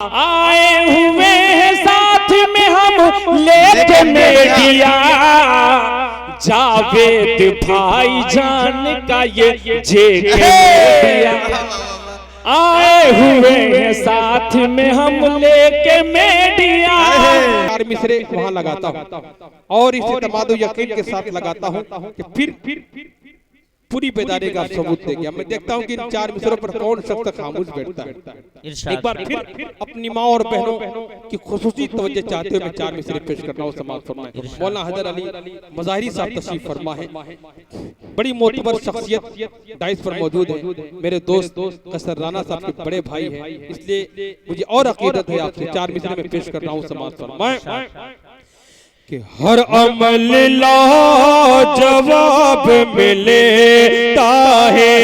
आए हुए हैं साथ में हम लेके मीडिया, जावेद भाई जान का ये जेके मीडिया। आए हुए हैं साथ में हम लेके मीडिया। चार मिसरे वहां लगाता हूं और इसे तमादो यकीन के साथ लगाता हूं कि फिर पूरी बेदारी का सबूत दे गया। मैं देखता हूं कि इन चार मिसरों पर कौन शख्स खामोश बैठता है। एक बार फिर अपनी माँ और बहनों की खुसूसी तवज्जो चाहते हुए मैं चार मिसरे पेश करना हूं। समाज फरमाए मौलाना हैदर अली मज़ाहिरी साहब तशरीफ फरमा है। बड़ी मोतबर शख्सियत दाइस पर मौजूद है। मेरे दोस्त कसर राना साहब के बड़े भाई हैं, इसलिए मुझे और अकीदत है आपसे चार मिसरे में पेश कर रहा हूं। समाज फरमाए कि हर अमल लाजवाब मिलेता है।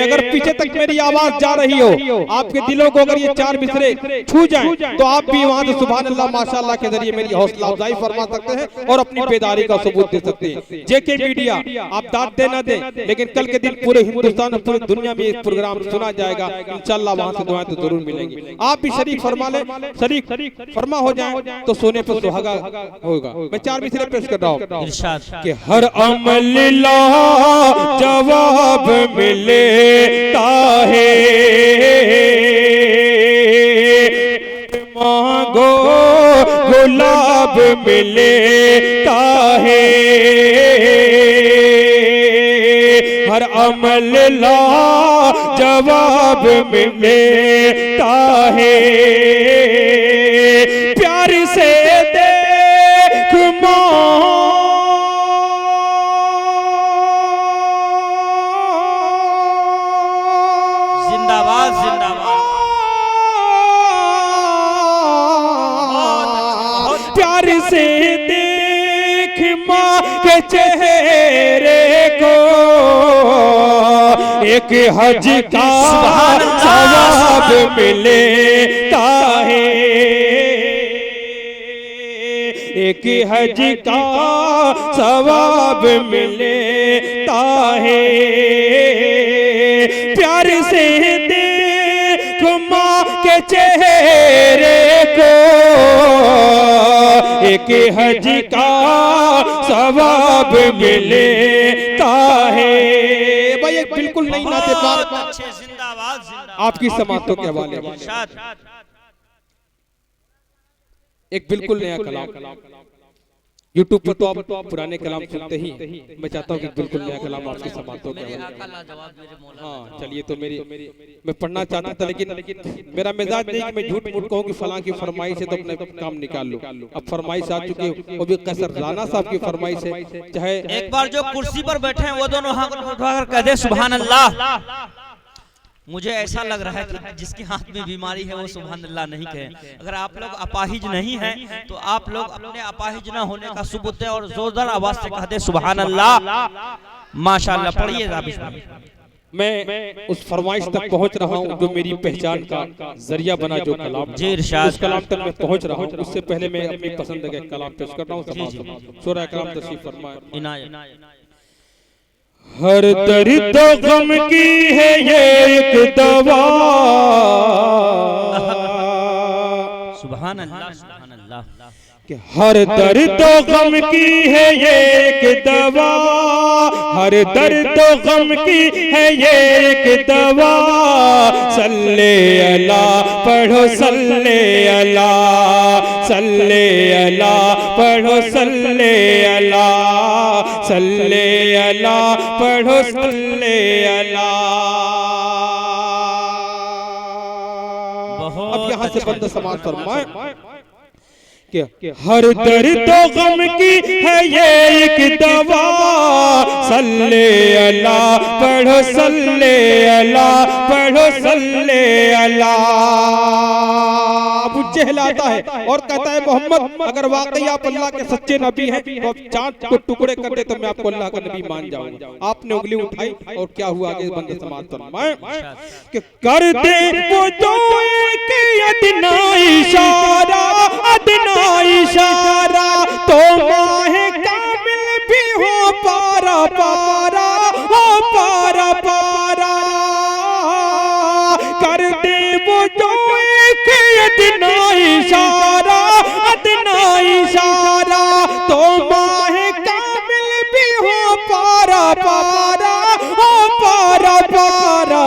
अगर पीछे तक मेरी आवाज जा रही हो, आपके दिलों को अगर ये चार मिसरे छू जाएं, तो आप भी वहां से सुभान अल्लाह माशाअल्लाह के जरिए मेरी हौसला अफजाई फरमा सकते हैं और अपनी बेदारी का सबूत दे सकते हैं। जेके मीडिया आप दाद दे ना दें, लेकिन कल के दिन पूरे हिंदुस्तान और पूरी दुनिया में ये प्रोग्राम सुना जाएगा। इंशाअल्लाह वहां से दुआएं तो जरूर मिलेंगी। आप भी शरीक फरमा ले, शरीक फरमा हो जाए तो सोने पर सुहागा हो। मैं चार मिसरे पेश कर रहा हूं कि हर अमल लाजवाब मिलेता है, मांगो गुलाब मिलेता है। हर अमल लाजवाब मिलेता है, प्यार से जिंदाबाद जिंदाबाद। प्यार से देख माँ के चेहरे को, एक हज का सवाब मिलेता है। एक हज का सवाब मिलेता है, प्यार से देख माँ के चेहरे को, एक हज का सवाब मिलेता है। भाई एक बिल्कुल नई नाते पाक जिंदाबाद आपकी समातों के हवाले। एक बिल्कुल नया कलाम यूट्यूब पर तो आप पुराने कलाम सुनते ही, मैं चाहता हूँ कि बिल्कुल नया कलाम आपकी समातों के हवाले। हाँ चलिए, तो मैं पढ़ना चाहता था, लेकिन मेरा मिजाज नहीं कि मैं झूठ मूठ कहूँ कि फलां की फरमाइश है तो अपने काम निकाल लूँ। अब फरमाइश आ चुकी है, वो भी कसर राना साहब की फरमाइश है। चाहे एक बार जो कुर्सी पर बैठे हैं वो दोनों हाथ उठाकर कह दे सुभान अल्लाह। मुझे ऐसा लग रहा है कि जिसके हाथ में बीमारी है वो सुभान अल्लाह नहीं कहे। अगर आप लोग अपाहिज नहीं हैं तो आप लोग अपने अपाहिज ना होने का सबूत दें और जोरदार आवाज से कह दे सुभान अल्लाह। माशाअल्लाह। पढ़िए आप। मैं उस फरमाइश तक पहुंच रहा हूं जो मेरी पहचान का जरिया बना, जो कलाम जी इरशाद, उस कलाम तक मैं पहुंच रहा हूं। उससे पहले मैं अपनी पसंद के कलाम पेश कर रहा हूं। सूरह कलाम तशरीफ फरमाए। हर दर्द गम की है ये एक दवा, सुभान अल्लाह सुभान अल्लाह। कि हर दर्द गम की है ये एक दवा, हर दर्द गम की है ये एक दवा। सल्ले अला पढ़ो सल्ले अला, सल्ले अला पढ़ो सल्ले अला, सल्ले अला पढ़ो सल्ले अला। अब यहाँ से बंद समाज फरमाए कि हर दर्द गम की है ये एक दवा। सल्ले अला पढ़ो सल्ले अला पढ़ो सल्ले अला। अबू जहल आता है और कहता है मोहम्मद अगर वाकई आप अल्लाह के सच्चे नबी हैं तो आप चांद को टुकड़े कर दे तो मैं आपको अल्लाह का नबी मान जाऊंगा। आपने उंगली उठाई और क्या हुआ, आगे बंदे समाज फरमाए कि कर दे वो तो एक अदना इशारा, अदना इशारा तो माहे कामिल भी हो पारा पारा, हो पारा पारा। कर दे वो जो एक अदना इशारा, अदना इशारा तो माहे कामिल भी हो पारा पारा, हो पारा पारा।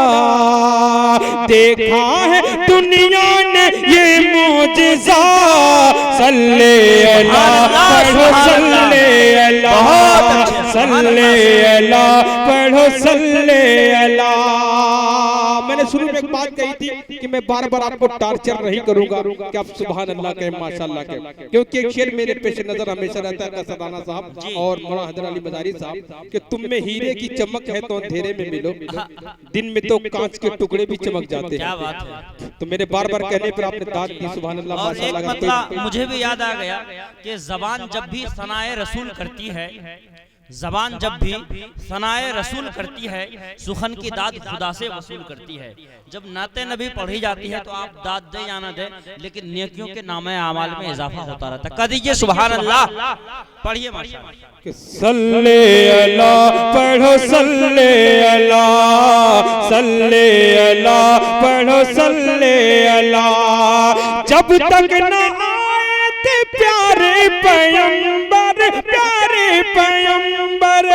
देखा है दुनिया ने ये मौजिज़ा, सल्ले अला पढ़ो सल्ले अला, सल्ले अला पढ़ो सल्ले अला। मैंने शुरू में एक बात कही थी कि मैं बार बार आपको टार्चर नहीं करूंगा कि आप सुभान अल्लाह कहें, माशाअल्लाह कहें, क्योंकि एक शेर मेरे पेश नजर हमेशा रहता है कसराना साहब और मौलाना हैदर अली मज़ारी साहब कि तुम में हीरे की चमक है तो अंधेरे में मिलो, दिन में तो कांच के टुकड़े भी चमक जाते हैं। तो मेरे बार बार कहने पर आपने दाद दी सुभान अल्लाह माशाअल्लाह। मतलब मुझे भी याद आ गया कि जबान जब भी सनाए रसूल करती है, जबान जब भी सनाए रसूल करती है, सुखन की दाद खुदा से वसूल करती है। जब नाते नबी पढ़ी जाती है तो आप दाद दे या ना दे, लेकिन नेकियों के नामे आमाल में इजाफा होता रहता है। कह दीजिए सुभान अल्लाह, पढ़िए माशाअल्लाह। सल्ले अला पढ़ो सल्ले अला, सल्ले अला पढ़ो सल्ले अला। जब तक न आए थे प्यारे पैगंबर, प्यारे पैगंबर,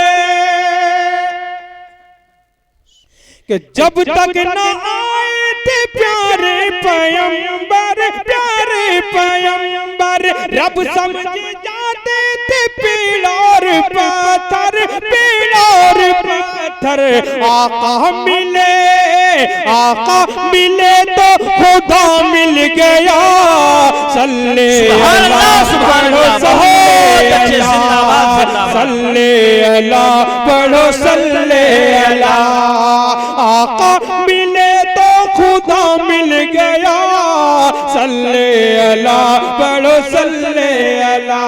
कि जब तक न आए थे प्यारे पैगंबर, प्यारे पैगंबर, रब समझे जाते थे पीड़ और पत्थर, पीड़ और पत्थर। आका मिले, आका मिले तो खुदा मिल गया, सल्ले अला पढ़ो सल्ले अला, सल्ले अला पढ़ो सल्ले अला। आका मिले तो खुदा मिल गया, सल्ले अला पढ़ो सल्ले अला।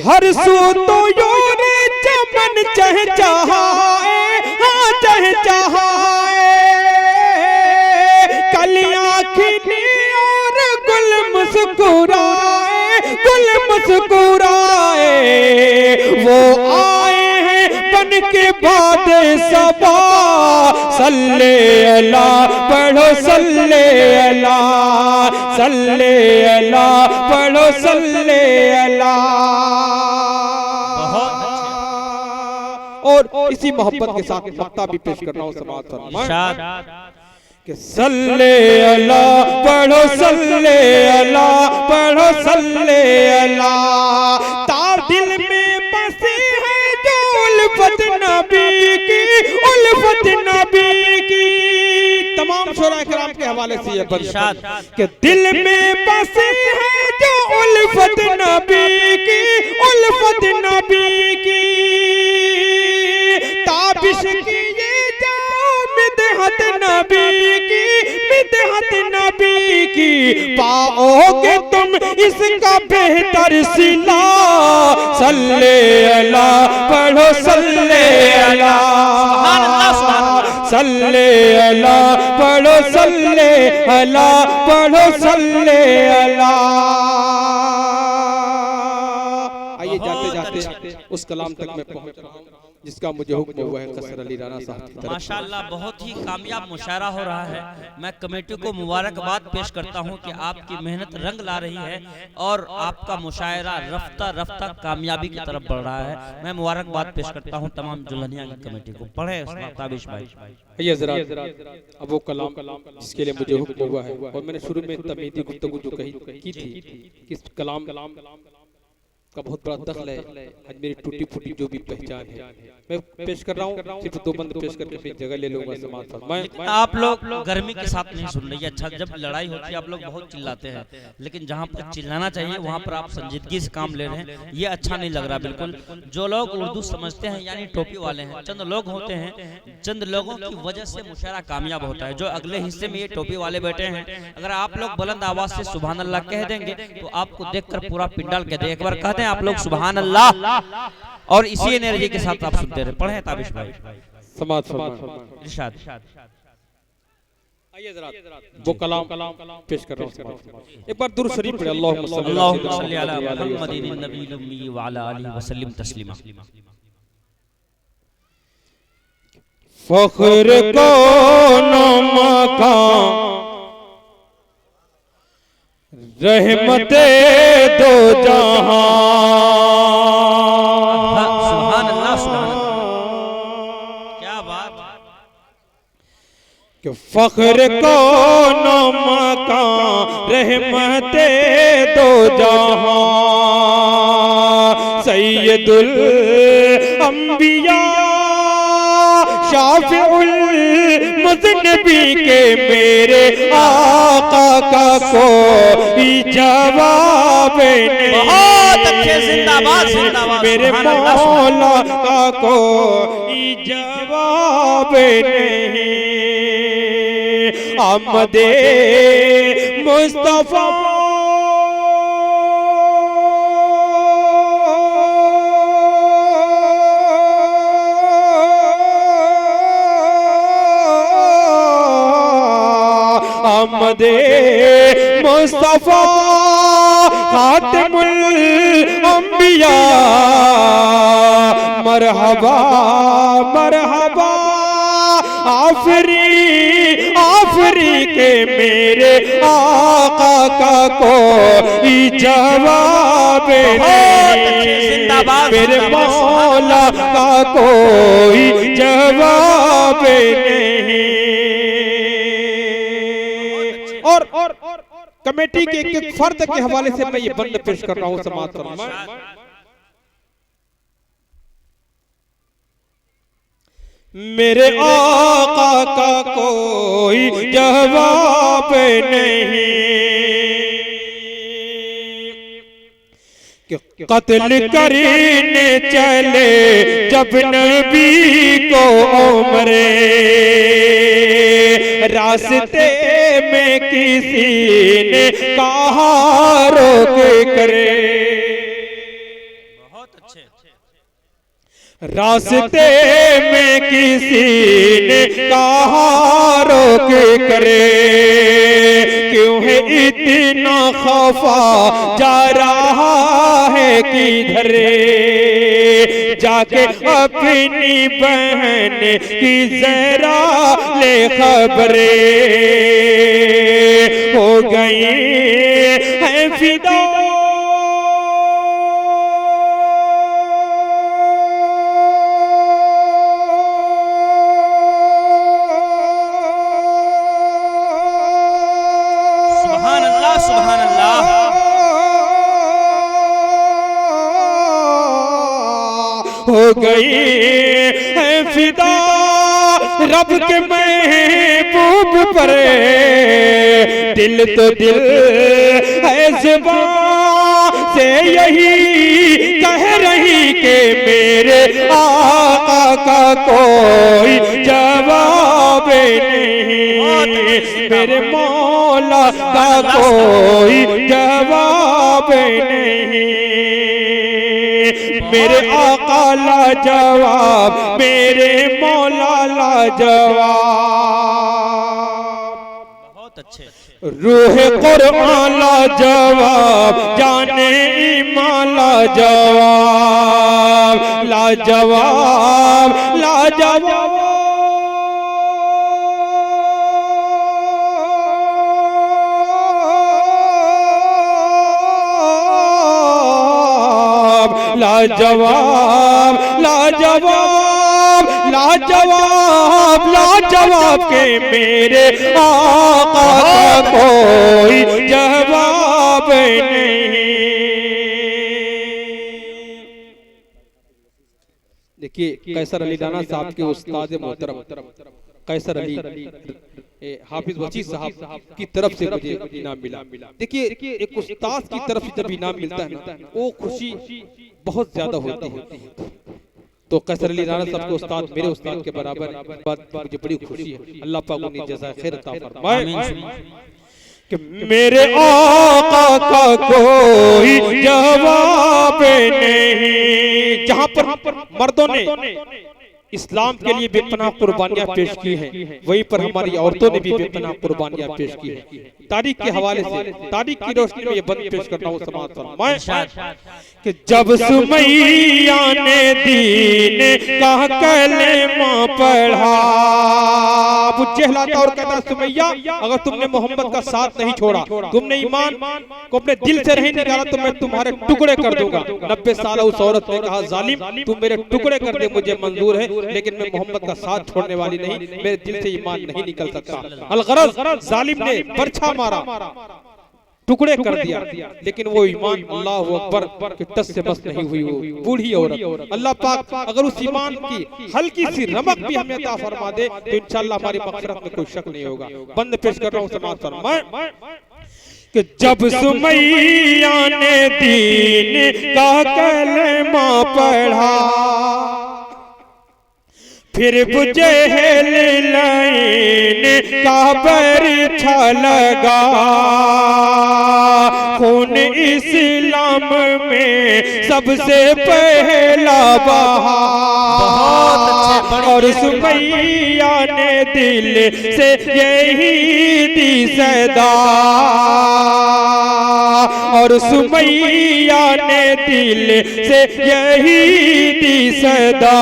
हर सू तो योरे चमन चहचहाए, हाँ चहचहाए, कलियां खिली और गुल मुस्कुराए, गुल मुस्कुराए। वो आए हैं बन के बाद सबा, सल्ले अला पढ़ो सल्ले अला, सल्ले अला पढ़ो सल्ले अला। और इसी मोहब्बत के साथ मक्ता भी पेश कर रहा हूँ समाज फरमाएं कि सल्ले अला पढ़ो सल्ले अला, पढ़ो सल्ले अला। तार दिल में बसी है जो उल्फत नबी की, उल्फत नबी की। तमाम शोरा किराम के हवाले से ये बंद कि दिल में बसी है जो उल्फत नबी की, उल्फत नबी की। ताबिश कीजिए जाओ मिदहत नबी की, मिदहत नबी की। पाओगे तुम इसका बेहतर सिला, सल्ले अला पढ़ो सल्ले अला, सल्ले अला पढ़ो सल्ले अला, पढ़ो सल्ले अला। आइए जाते जाते उस कलाम तक मैं पहुंच रहा हूं जिसका मुझे हुक्म हुआ है कसर अली राना साहब की तरफ। माशाअल्लाह बहुत ही कामयाब मुशायरा हो रहा है। मैं कमेटी को मुबारकबाद पेश करता हूं कि आपकी मेहनत रंग ला रही है और आपका मुशायरा रफ्ता रफ्ता कामयाबी की तरफ बढ़ रहा है। मैं मुबारकबाद पेश करता हूं तमाम जुल्हनिया की कमेटी को। पढ़े ताबिश भाई। ये जरा अब वो कलाम जिसके लिए मुझे हुक्म हुआ है, और मैंने शुरू में तमीदी गुफ्तगू जो की थी कि कलाम का बहुत बड़ा दखल है आज मेरी टूटी फूटी जो भी पहचान है। मैं पेश कर रहा हूँ, सिर्फ दो बंद पेश करके अपनी जगह ले लूंगा समाज पर। मैं आप लोग गर्मी के साथ नहीं सुन रही है। अच्छा, जब लड़ाई होती है आप लोग बहुत चिल्लाते हैं, लेकिन जहाँ पर चिल्लाना चाहिए वहाँ पर आप संजीदगी से काम ले रहे हैं। ये अच्छा नहीं लग रहा बिल्कुल। जो लोग उर्दू समझते हैं यानी टोपी वाले हैं, चंद लोग होते हैं, चंद लोगों की वजह से मुशायरा कामयाब होता है। जो अगले हिस्से में ये टोपी वाले बैठे हैं, अगर आप लोग बुलंद आवाज से सुभान अल्लाह कह देंगे तो आपको देखकर पूरा पिंडाल कह दे। एक बार कहते हैं आप लोग सुभान अल्लाह, और इसी एनर्जी के साथ आप सुनते रहे। पढ़े ताबिश भाई। समाज इरशाद। आइए जरा वो कलाम पेश कर रहा हूं। एक बार दुरूद शरीफ पढ़े। अल्लाहुम्मा सल्ली अला मुहम्मदिन नबील उम्मी व अला आलिहि व सल्लिम तस्लीमा। फख्र को मकान रहमते दो जहां। सुभान अल्लाह, सुभान अल्लाह, क्या बात। कि फख्र को मकान रहमते दो जहां। सैयदुल अंबिया शाफिउल मुज़न्निबी के मेरे आका का कोई जवाब नहीं। बहुत अच्छे, जिंदाबाद जिंदाबाद। मेरे मौला का कोई जवाब नहीं। आमदे मुस्तफा आमदे मुस्तफा खातिमुल अंबिया। मरहबा मरहबा आफरी आफरी के मेरे आका का कोई जवाब नहीं। जिंदाबाद, मेरे मौला का कोई जवाब नहीं। और कमेटी के एक फर्द के हवाले से मैं ये बंद पेश कर रहा हूं समाअत फरमाएं। मेरे आका का कोई जवाब नहीं। कि कत्ल करने चले जब नबी को उमरे। रास्ते में किसी ने कहा रोक करे। बहुत अच्छे। रास्ते में किसी ने कहा रोक करे। क्यों है इतना खफा जा रहा है किधर। जाके अपनी बहन की जरा ले खबरें। हो गई है फिदा हो गई है फिदा रब के महबूब पर। दिल तो दिल है ज़ुबान से यही कह रही कि मेरे आका का कोई जवाब नहीं। मेरे मौला का कोई जवाब नहीं। मेरे आका लाजवाब, मेरे मौला लाजवाब। बहुत अच्छे। रूह कुरान लाजवाब, जाने ईमान लाजवाब। लाजवाब लाजवाब लाजवाब लाजवाब लाजवाब लाजवाब के मेरे आका का कोई जवाब नहीं। देखिए कैसर अली राना साहब के उस्ताद मोहतरम कैसर अली हाफिज वसी साहब की तरफ से मुझे इनाम मिला। देखिए एक उस्ताद की तरफ से जब इनाम मिलता है ना वो खुशी बहुत ज्यादा होती है। तो कैसर अली राना साहब के उस्ताद मेरे उस्ताद के बराबर बात मुझे बड़ी खुशी है। अल्लाह पाक उन्हें जज़ा खैर अता फरमाए। कि मेरे आका का कोई जवाब नहीं। जहां पर मर्दों ने इस्लाम के लिए बेपनाह कुर्बानियां पेश की हैं, वहीं पर हमारी औरतों ने भी बेपनाह कुर्बानियां पेश की हैं। तारीख के हवाले से, तारीख की रोशनी में ये बंद पेश करता हूँ समाज फरमाए कि जब सुमैया ने दीन का कलेमा पढ़ा, अबू जहल आता और कहता सुमैया अगर तुमने मोहम्मद का साथ नहीं छोड़ा, तुमने ईमान को अपने दिल से नहीं निकाला तो मैं तुम्हारे टुकड़े कर दूंगा। 90 साल उस औरत ने कहा जालिम तुम मेरे टुकड़े कर दे मुझे मंजूर है, लेकिन मैं मोहम्मद का साथ छोड़ने वाली नहीं, मेरे दिल से ईमान नहीं निकल सकता। अलगरज जालिम ने बरछा मारा, टुकड़े कर दिया, लेकिन वो ईमान अल्लाह अकबर के टस से बस नहीं हुई। वो बूढ़ी औरत, अल्लाह पाक अगर उस ईमान की हल्की सी रमक भी हमें अता फरमा दे तो इंशाअल्लाह हमारी मग़फ़िरत में कोई शक नहीं होगा। बंद पेश कर रहा हूँ समाज फरमाए कि जब सुमैया ने दीन का कलेमा पढ़ा, फिर बुजहल लाइन का बरछा लगा, खून इस्लाम में सबसे पहला बहा। और सुमैया ने दिल से यही दी सदा, और सुमैया ने दिल से यही दी सदा,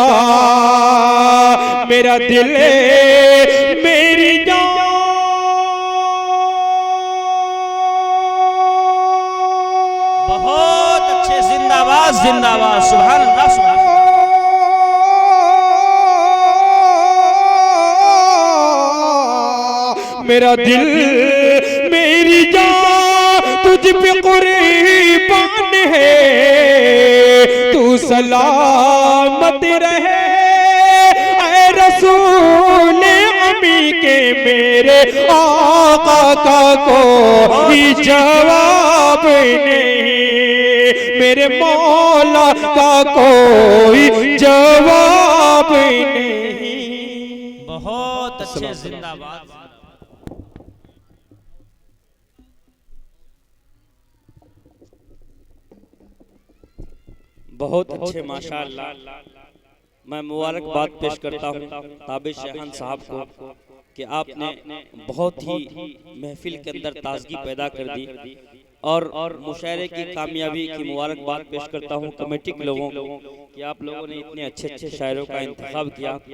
मेरा दिल मेरी जान। बहुत अच्छे, जिंदाबाद जिंदाबाद, सुभान अल्लाह सुभान अल्लाह। मेरा दिल मेरी जान तुझ पे कुर्बान है, तू सलामत रहे ऐ रसूल अमी के मेरे आका का कोई जवाब नहीं, मेरे मौला का कोई जवाब नहीं। बहुत अच्छे, जिंदाबाद। बहुत अच्छे, माशाअल्लाह। मैं मुबारकबाद पेश करता हूँ ताबिश शहन साहब को कि आपने बहुत ही महफिल के अंदर ताजगी पैदा कर दी, और मुशायरे की कामयाबी की मुबारकबाद पेश करता हूँ कमेटी के लोगों को कि आप लोगों ने इतने अच्छे अच्छे शायरों का इंतखाब किया।